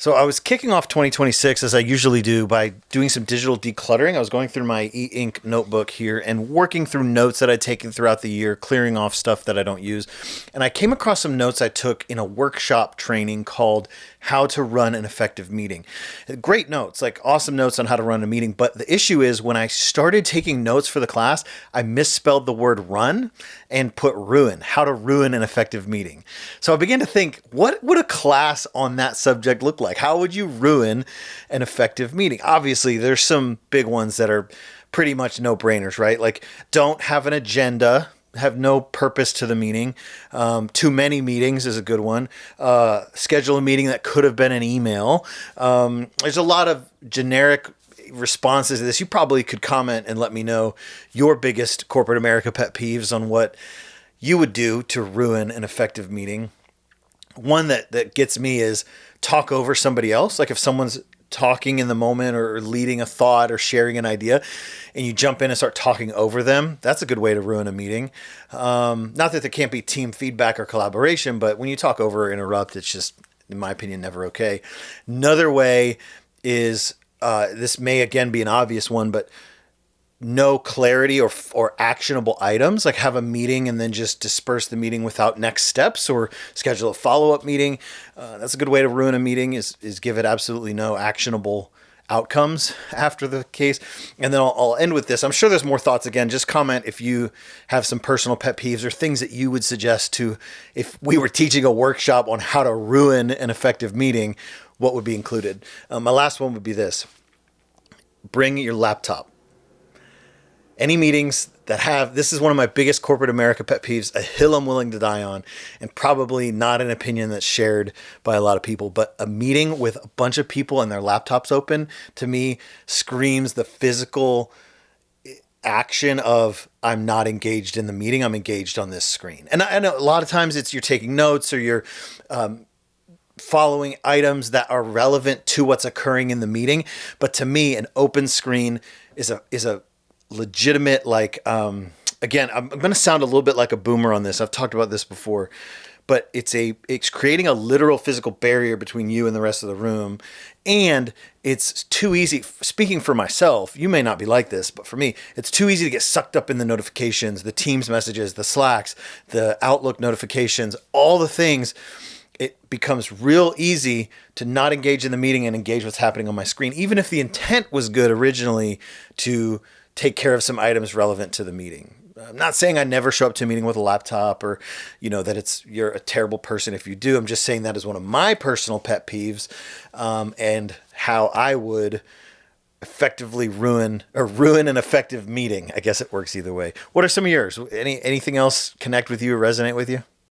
So I was kicking off 2026 as I usually do by doing some digital decluttering. I was going through my e-ink notebook here and working through notes that I'd taken throughout the year, clearing off stuff that I don't use. And I came across some notes I took in a workshop training called How to Run an Effective Meeting. Great notes, like awesome notes on how to run a meeting. But the issue is when I started taking notes for the class, I misspelled the word run and put ruin, how to ruin an effective meeting. So I began to think, what would a class on that subject look like? How would you ruin an effective meeting? Obviously, there's some big ones that are pretty much no-brainers, right? Like, don't have an agenda, have no purpose to the meeting. Too many meetings is a good one. Schedule a meeting that could have been an email. There's a lot of generic responses to this. You probably could comment and let me know your biggest corporate America pet peeves on what you would do to ruin an effective meeting. One that gets me is talk over somebody else. Like if someone's talking in the moment or leading a thought or sharing an idea and you jump in and start talking over them, that's a good way to ruin a meeting. Not that there can't be team feedback or collaboration, but when you talk over or interrupt, it's just, in my opinion, never okay. Another way is, this may again be an obvious one, but no clarity or actionable items, like have a meeting and then just disperse the meeting without next steps or schedule a follow-up meeting. That's a good way to ruin a meeting is give it absolutely no actionable outcomes after the case. And then I'll end with this. I'm sure there's more thoughts. Again, just comment if you have some personal pet peeves or things that you would suggest to, if we were teaching a workshop on how to ruin an effective meeting, what would be included. My last one would be this. Bring your laptop. Any meetings that have, this is one of my biggest corporate America pet peeves, a hill I'm willing to die on, and probably not an opinion that's shared by a lot of people, but a meeting with a bunch of people and their laptops open, to me, screams the physical action of I'm not engaged in the meeting, I'm engaged on this screen. And I know a lot of times it's you're taking notes or you're following items that are relevant to what's occurring in the meeting. But to me, an open screen is a legitimate, like, again, I'm going to sound a little bit like a boomer on this. I've talked about this before, but it's creating a literal physical barrier between you and the rest of the room. And it's too easy. Speaking for myself, you may not be like this, but for me, it's too easy to get sucked up in the notifications, the Teams messages, the Slacks, the Outlook notifications, all the things. It becomes real easy to not engage in the meeting and engage what's happening on my screen, even if the intent was good originally to take care of some items relevant to the meeting. I'm not saying I never show up to a meeting with a laptop or, that you're a terrible person if you do. I'm just saying that is one of my personal pet peeves, and how I would effectively ruin an effective meeting. I guess it works either way. What are some of yours? Anything else connect with you or resonate with you?